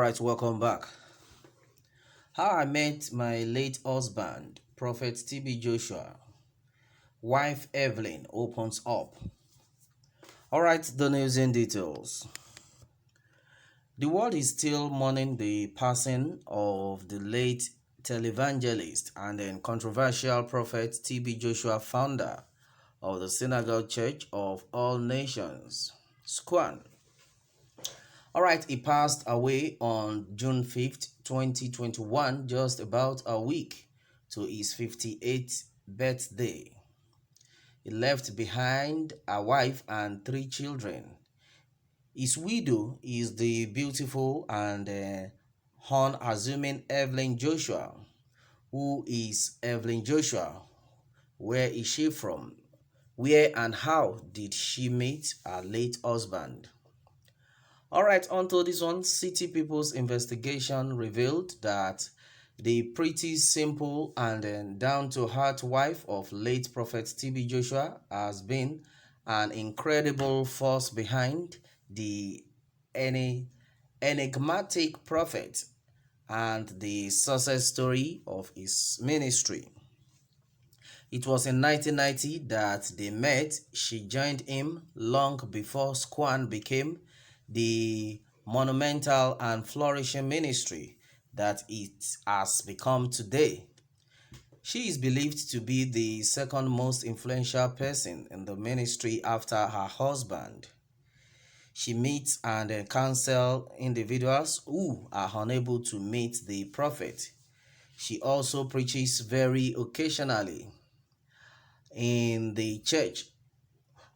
Alright, welcome back. How I met my late husband, Prophet TB Joshua. Wife Evelyn opens up. Alright, the news in details. The world is still mourning the passing of the late televangelist and then controversial Prophet TB Joshua, founder of the Synagogue Church of All Nations, SCOAN. Alright, he passed away on June 5th, 2021, just about a week to his 58th birthday. He left behind a wife and 3 children. His widow is the beautiful and unassuming Evelyn Joshua. Who is Evelyn Joshua? Where is she from? Where and how did she meet her late husband? Alright, onto this one. City People's investigation revealed that the pretty simple and down-to-earth wife of late Prophet TB Joshua has been an incredible force behind the enigmatic prophet and the success story of his ministry. It was in 1990 that they met. She joined him long before SCOAN became the monumental and flourishing ministry that it has become today. She is believed to be the second most influential person in the ministry after her husband. She meets and counsels individuals who are unable to meet the prophet. She also preaches very occasionally in the church.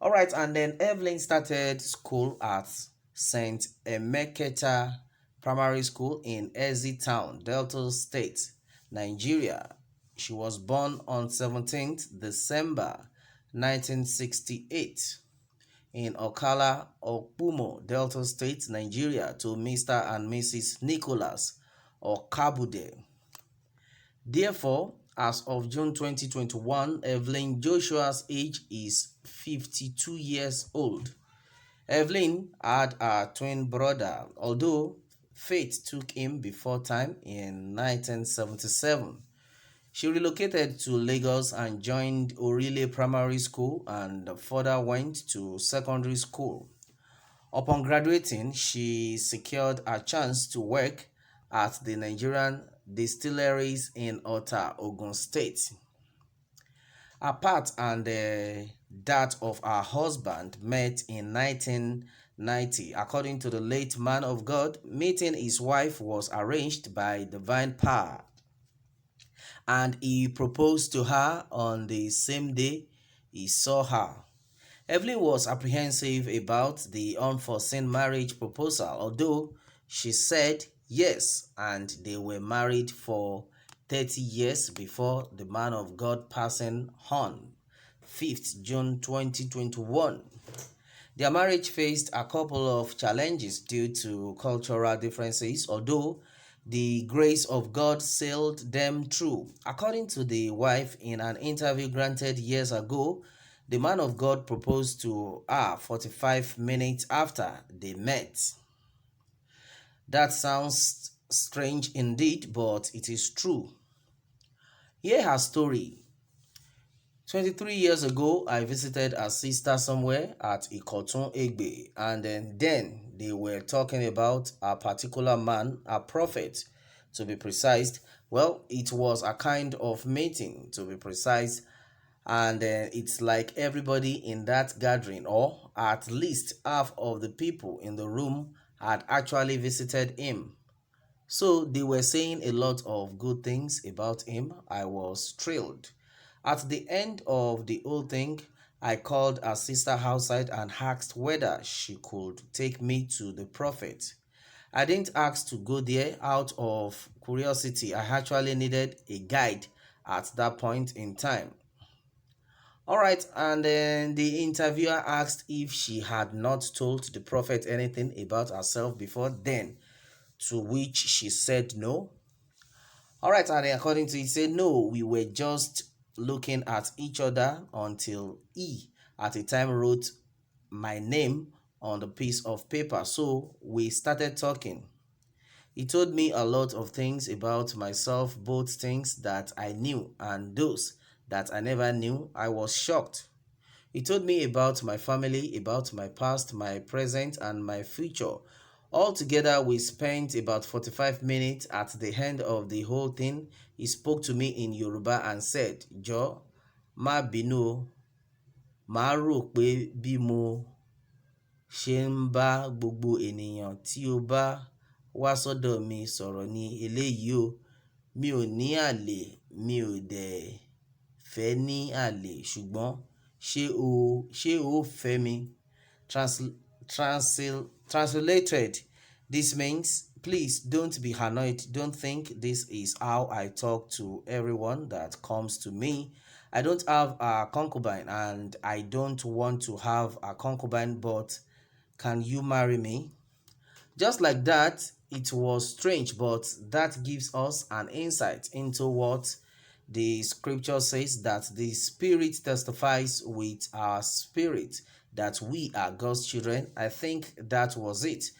Alright, and then Evelyn started school at St. Emeketa Primary School in Ezi Town, Delta State, Nigeria. She was born on 17th December 1968 in Okala, Okumo, Delta State, Nigeria, to Mr. and Mrs. Nicholas Okabude. Therefore, as of June 2021, Evelyn Joshua's age is 52 years old. Evelyn had a twin brother, although fate took him before time in 1977. She relocated to Lagos and joined Orile Primary School and further went to secondary school. Upon graduating, she secured a chance to work at the Nigerian distilleries in Ota, Ogun State. Her path and that of her husband met in 1990. According to the late man of God, meeting his wife was arranged by divine power, and he proposed to her on the same day he saw her. Evelyn was apprehensive about the unforeseen marriage proposal, although she said yes, and they were married for 30 years before the man of God passing on 5th June 2021. Their marriage faced a couple of challenges due to cultural differences, although the grace of God sailed them through. According to the wife in an interview granted years ago, the man of God proposed to her 45 minutes after they met. That sounds strange indeed, but it is true. Hear her story. 23 years ago, I visited a sister somewhere at Ikotun Egbe, and then they were talking about a particular man, a prophet, to be precise. Well, it was a kind of meeting, to be precise, and it's like everybody in that gathering, or at least half of the people in the room, had actually visited him. So they were saying a lot of good things about him. I was thrilled. At the end of the whole thing, I called her sister outside and asked whether she could take me to the prophet. I didn't ask to go there out of curiosity. I actually needed a guide at that point in time. Alright, and then the interviewer asked if she had not told the prophet anything about herself before then, to which she said no. Alright, and according to it, said no, we were just looking at each other until he at a time wrote my name on the piece of paper. So we started talking. He told me a lot of things about myself, both things that I knew and those that I never knew. I was shocked. He told me about my family, about my past, my present, and my future. Altogether, we spent about 45 minutes. At the end of the whole thing, he spoke to me in Yoruba and said, "Jọ̀ọ́, má bínú o, màá rò pé bí mo ṣe ń bá gbogbo ènìyàn tí ó bá wá sọ́dọ̀ mi sọ̀rọ̀ ní eléyìí o. Mi ò ní àlè, mi ò dẹ̀ fẹ́ ní àlè, ṣùgbọ́n ṣé o fẹ́ mi?" Translated, this means, please don't be annoyed. Don't think this is how I talk to everyone that comes to me. I don't have a concubine and I don't want to have a concubine, but can you marry me? Just like that, it was strange, but that gives us an insight into what the scripture says, that the Spirit testifies with our spirit that we are God's children. I think that was it.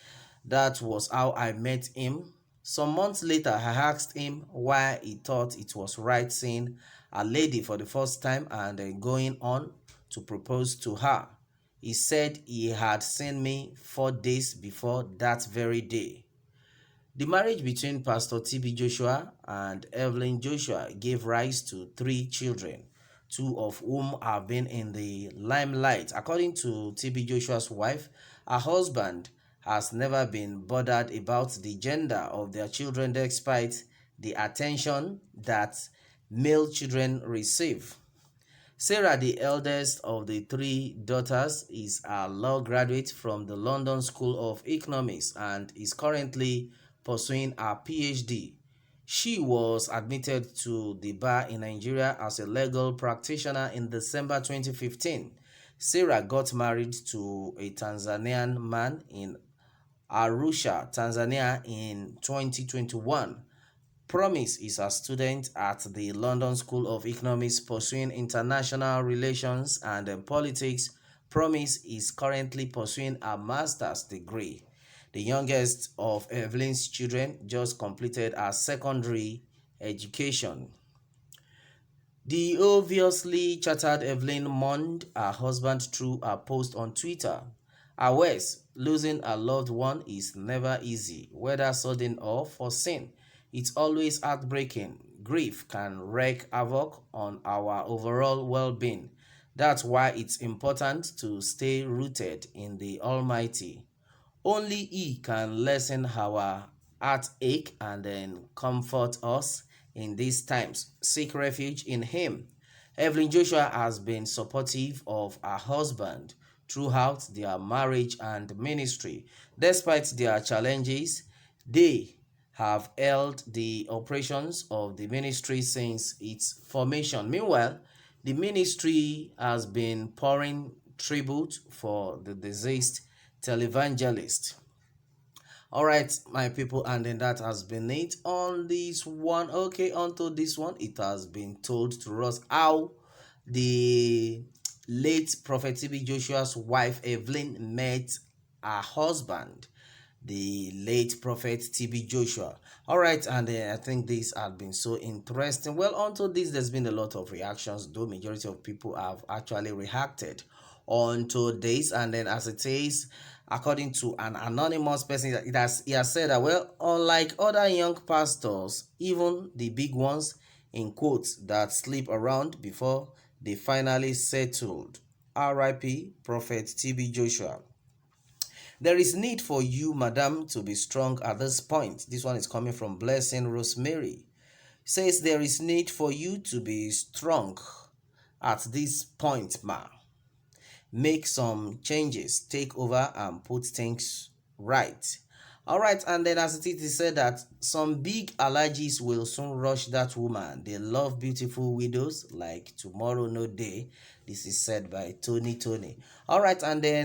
That was how I met him. Some months later, I asked him why he thought it was right seeing a lady for the first time and then going on to propose to her. He said he had seen me 4 days before that very day. The marriage between Pastor T.B. Joshua and Evelyn Joshua gave rise to 3 children, 2 of whom have been in the limelight. According to T.B. Joshua's wife, her husband has never been bothered about the gender of their children despite the attention that male children receive. Sarah, the eldest of the 3 daughters, is a law graduate from the London School of Economics and is currently pursuing a PhD. She was admitted to the bar in Nigeria as a legal practitioner in December 2015. Sarah got married to a Tanzanian man in Arusha, Tanzania in 2021. Promise is a student at the London School of Economics pursuing international relations and politics. Promise is currently pursuing a master's degree. The youngest of Evelyn's children just completed her secondary education. The obviously chattered Evelyn mourned her husband through a post on Twitter. However, losing a loved one is never easy, whether sudden or foreseen. It's always heartbreaking. Grief can wreak havoc on our overall well-being. That's why it's important to stay rooted in the Almighty. Only He can lessen our heartache and then comfort us in these times. Seek refuge in Him. Evelyn Joshua has been supportive of her husband throughout their marriage and ministry. Despite their challenges, they have held the operations of the ministry since its formation. Meanwhile, the ministry has been pouring tribute for the deceased televangelist. All right, my people, and then that has been it on this one. Okay, onto this one, it has been told to us how the late Prophet T.B. Joshua's wife Evelyn met her husband, the late Prophet T.B. Joshua. All right, and I think this has been so interesting. Well, onto this, there's been a lot of reactions, though majority of people have actually reacted onto this, and then as it is, according to an anonymous person, he has said that, well, unlike other young pastors, even the big ones in quotes that sleep around before they finally settled. R.I.P. Prophet T.B. Joshua. There is need for you, madam, to be strong at this point. This one is coming from Blessing Rosemary. Says there is need for you to be strong at this point, ma. Make some changes, take over and put things right. All right, and then as it is said that some big allergies will soon rush that woman. They love beautiful widows like tomorrow no day. This is said by Tony. All right, and then